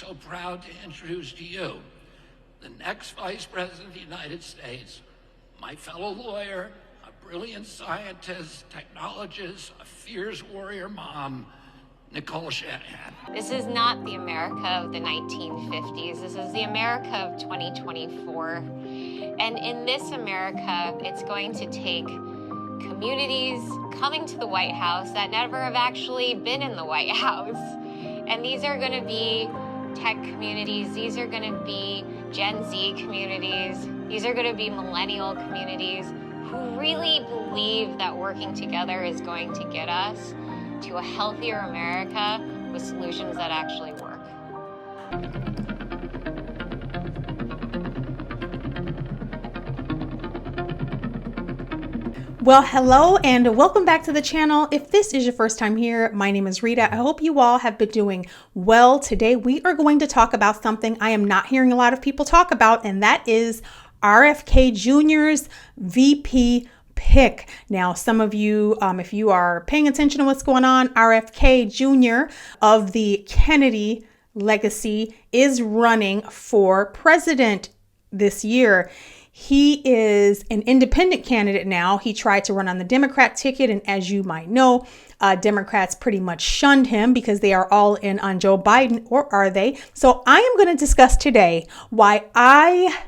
so proud to introduce to you the next Vice President of the United States, my fellow lawyer, a brilliant scientist, technologist, a fierce warrior mom, Nicole Shanahan. This is not the America of the 1950s. This is the America of 2024. And in this America, it's going to take communities coming to the White House that never have actually been in the White House. And these are going to be tech communities. These are going to be Gen Z communities. These are going to be millennial communities who really believe that working together is going to get us to a healthier America with solutions that actually work. Well, hello and welcome back to the channel. If this is your first time here, my name is Rita. I hope you all have been doing well. Today, we are going to talk about something I am not hearing a lot of people talk about, and that is RFK Jr.'s VP pick. Now, some of you, if you are paying attention to what's going on, RFK Jr. of the Kennedy legacy is running for president this year. He is an independent candidate now. He tried to run on the Democrat ticket, and as you might know, Democrats pretty much shunned him because they are all in on Joe Biden, or are they? So I am going to discuss today why I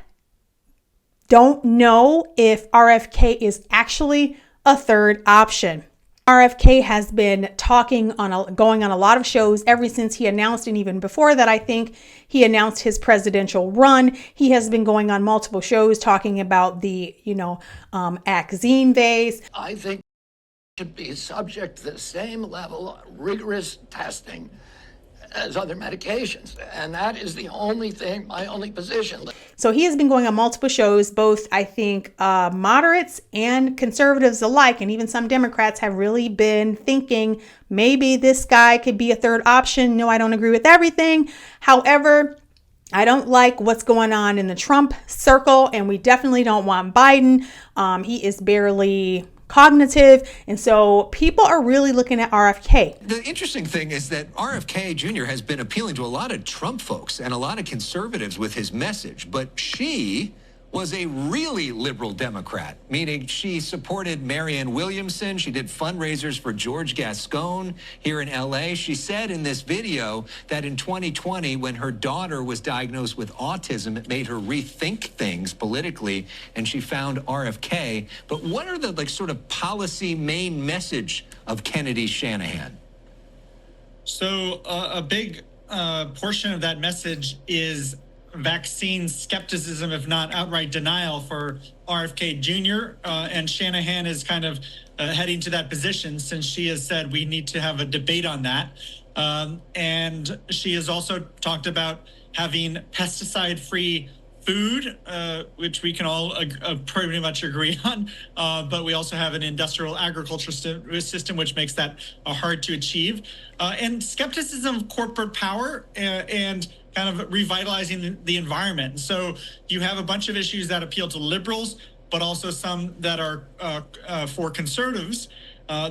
don't know if RFK is actually a third option. RFK has been going on a lot of shows ever since he announced, and even before that, I think he announced his presidential run. He has been going on multiple shows talking about the, Axine vase. I think it should be subject to the same level of rigorous testing as other medications. And that is the only thing, my only position. So he has been going on multiple shows, both, I think, moderates and conservatives alike, and even some Democrats have really been thinking maybe this guy could be a third option. No, I don't agree with everything. However, I don't like what's going on in the Trump circle, and we definitely don't want Biden. He is barely cognitive, and so people are really looking at RFK. The interesting thing is that RFK Jr. has been appealing to a lot of Trump folks and a lot of conservatives with his message, but she was a really liberal Democrat, meaning she supported Marianne Williamson. She did fundraisers for George Gascon here in LA. She said in this video that in 2020, when her daughter was diagnosed with autism, it made her rethink things politically, and she found RFK. But what are the sort of policy main message of Kennedy Shanahan? So a big portion of that message is vaccine skepticism, if not outright denial, for RFK Jr. And Shanahan is kind of heading to that position, since she has said we need to have a debate on that. And she has also talked about having pesticide-free food, which we can all pretty much agree on. But we also have an industrial agriculture system, which makes that hard to achieve. And skepticism of corporate power and kind of revitalizing the environment. So you have a bunch of issues that appeal to liberals, but also some that are for conservatives.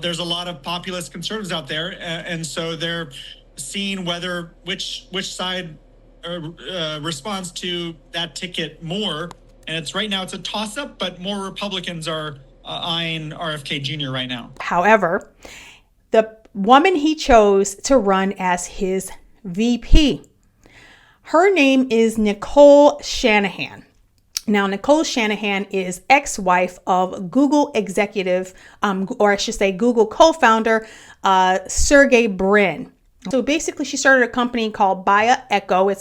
There's a lot of populist conservatives out there, and so they're seeing which side responds to that ticket more. And right now it's a toss-up, but more Republicans are eyeing RFK Jr. right now. However, the woman he chose to run as his VP, her name is Nicole Shanahan. Now, Nicole Shanahan is ex-wife of Google executive, or I should say Google co-founder, Sergey Brin. So basically, she started a company called BioEcho.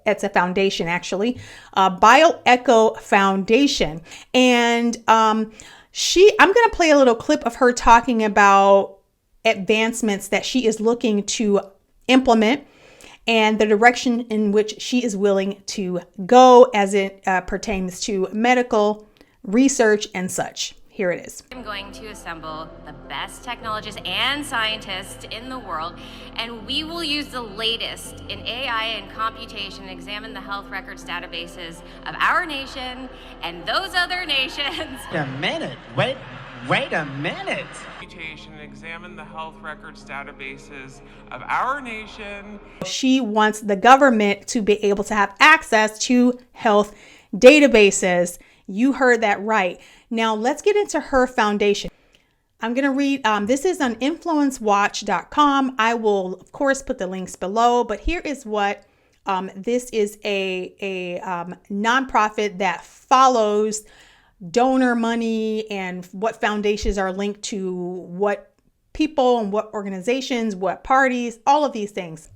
It's a foundation, actually, BioEcho Foundation. And I'm going to play a little clip of her talking about advancements that she is looking to implement and the direction in which she is willing to go as it pertains to medical research and such. Here it is. I'm going to assemble the best technologists and scientists in the world, and we will use the latest in AI and computation and examine the health records databases of our nation and those other nations. A minute, wait, Wait a minute. And examine the health records databases of our nation. She wants the government to be able to have access to health databases. You heard that right. Now let's get into her foundation. I'm going to read, this is on influencewatch.com. I will, of course, put the links below, but here is what, this is a nonprofit that follows donor money and what foundations are linked to what people and what organizations, what parties, all of these things.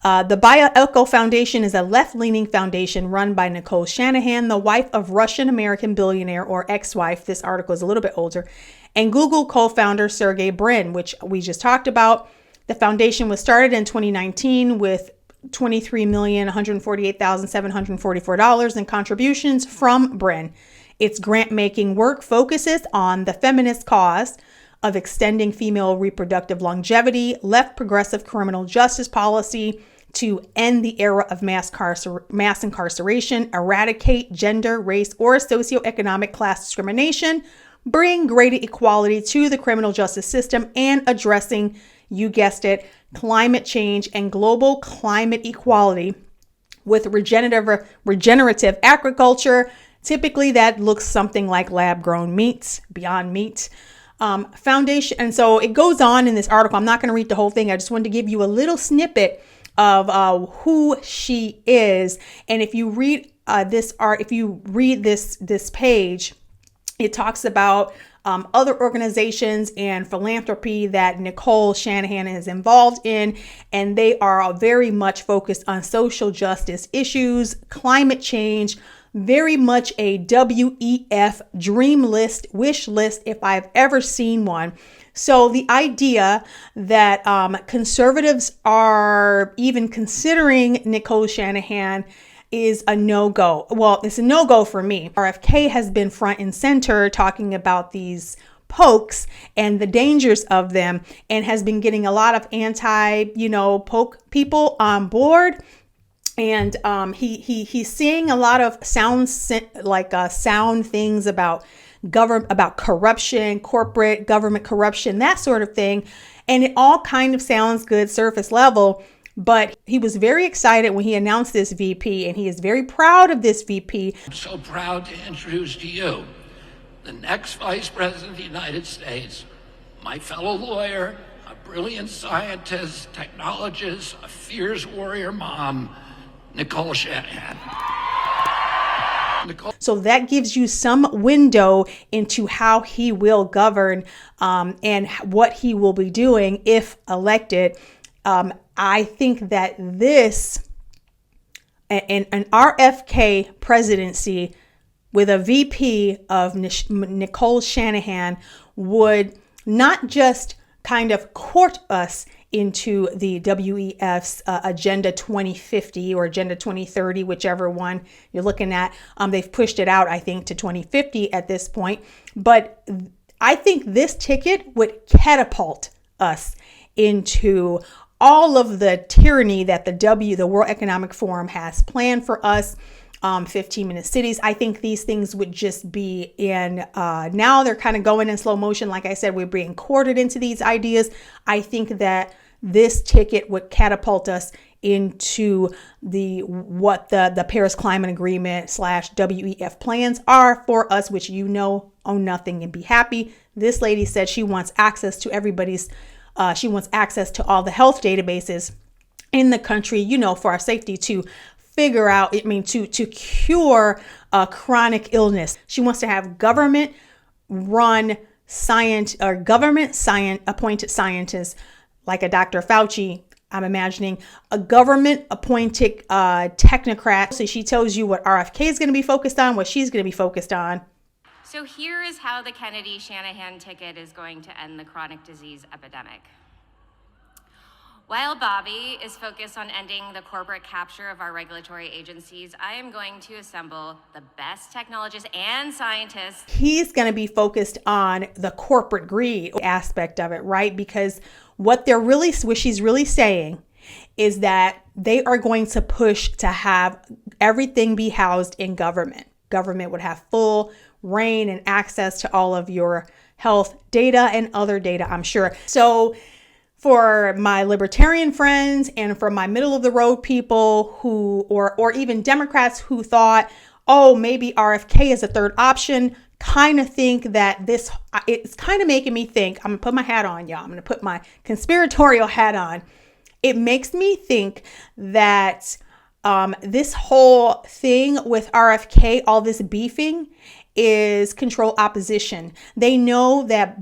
The BioEco Foundation is a left-leaning foundation run by Nicole Shanahan, the wife of Russian-American billionaire, or ex-wife. This article is a little bit older. And Google co-founder Sergey Brin, which we just talked about. The foundation was started in 2019 with $23,148,744 in contributions from Brin. Its grant-making work focuses on the feminist cause of extending female reproductive longevity, left progressive criminal justice policy to end the era of mass incarceration, eradicate gender, race, or socioeconomic class discrimination, bring greater equality to the criminal justice system, and addressing, you guessed it, climate change and global climate equality with regenerative agriculture. Typically that looks something like lab-grown meats, Beyond Meat. Foundation. And so it goes on in this article. I'm not going to read the whole thing. I just wanted to give you a little snippet of who she is. And if you read this page, it talks about other organizations and philanthropy that Nicole Shanahan is involved in, and they are very much focused on social justice issues, climate change, very much a WEF dream list, wish list, if I've ever seen one. So the idea that conservatives are even considering Nicole Shanahan is a no-go. Well, it's a no-go for me. RFK has been front and center talking about these pokes and the dangers of them, and has been getting a lot of poke people on board. And he's seeing a lot of sound things about corruption, corporate government corruption, that sort of thing. And it all kind of sounds good surface level. But he was very excited when he announced this VP, and he is very proud of this VP. I'm so proud to introduce to you the next Vice President of the United States, my fellow lawyer, a brilliant scientist, technologist, a fierce warrior mom, Nicole Shanahan. So that gives you some window into how he will govern and what he will be doing if elected. I think that this, an RFK presidency with a VP of Nicole Shanahan, would not just kind of court us into the WEF's Agenda 2050 or Agenda 2030, whichever one you're looking at. They've pushed it out, I think, to 2050 at this point. But I think this ticket would catapult us into all of the tyranny that the World Economic Forum has planned for us. 15-minute cities. I think these things would just be in, now they're kind of going in slow motion. Like I said, we're being courted into these ideas. I think that this ticket would catapult us into what the Paris Climate Agreement / WEF plans are for us, which own nothing and be happy. This lady said she wants access to she wants access to all the health databases in the country, for our safety, to figure out, to cure chronic illness. She wants to have government appointed scientists like a Dr. Fauci. I'm imagining a government appointed technocrat. So she tells you what RFK is going to be focused on, what she's going to be focused on. So here is how the Kennedy-Shanahan ticket is going to end the chronic disease epidemic. While Bobby is focused on ending the corporate capture of our regulatory agencies, I am going to assemble the best technologists and scientists. He's going to be focused on the corporate greed aspect of it, right? Because what she's really saying is that they are going to push to have everything be housed in government. Government would have full reign and access to all of your health data and other data, I'm sure. So for my libertarian friends and for my middle of the road people who, or even Democrats who thought, oh, maybe RFK is a third option, kind of think that it's kind of making me think, I'm gonna put my hat on, y'all. I'm gonna put my conspiratorial hat on. It makes me think that this whole thing with RFK, all this beefing, is control opposition. They know that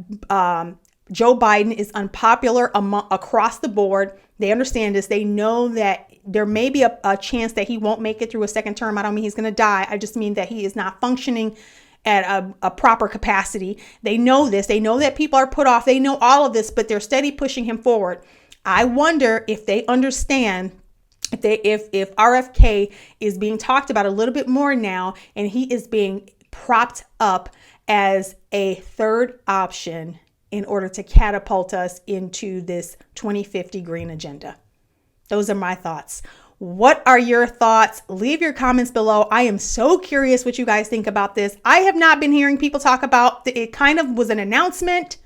Joe Biden is unpopular across the board. They understand this. They know that there may be a chance that he won't make it through a second term. I don't mean he's going to die. I just mean that he is not functioning at a proper capacity. They know this. They know that people are put off. They know all of this, but they're steady pushing him forward. I wonder if they understand if RFK is being talked about a little bit more now, and he is being propped up as a third option in order to catapult us into this 2050 green agenda. Those are my thoughts. What are your thoughts? Leave your comments below. I am so curious what you guys think about this. I have not been hearing people talk about it. Kind of was an announcement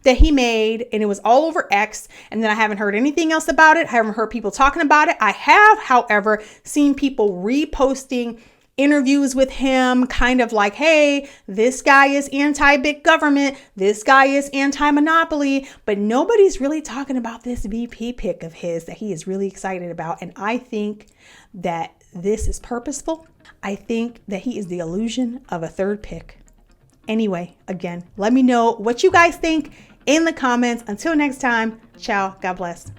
that he made, and it was all over X, and then I haven't heard anything else about it. I haven't heard people talking about it. I have, however, seen people reposting interviews with him, kind of like, hey, this guy is anti-big government, this guy is anti-monopoly, but nobody's really talking about this VP pick of his that he is really excited about. And I think that this is purposeful. I think that he is the illusion of a third pick. Anyway, again, let me know what you guys think in the comments. Until next time, ciao, God bless.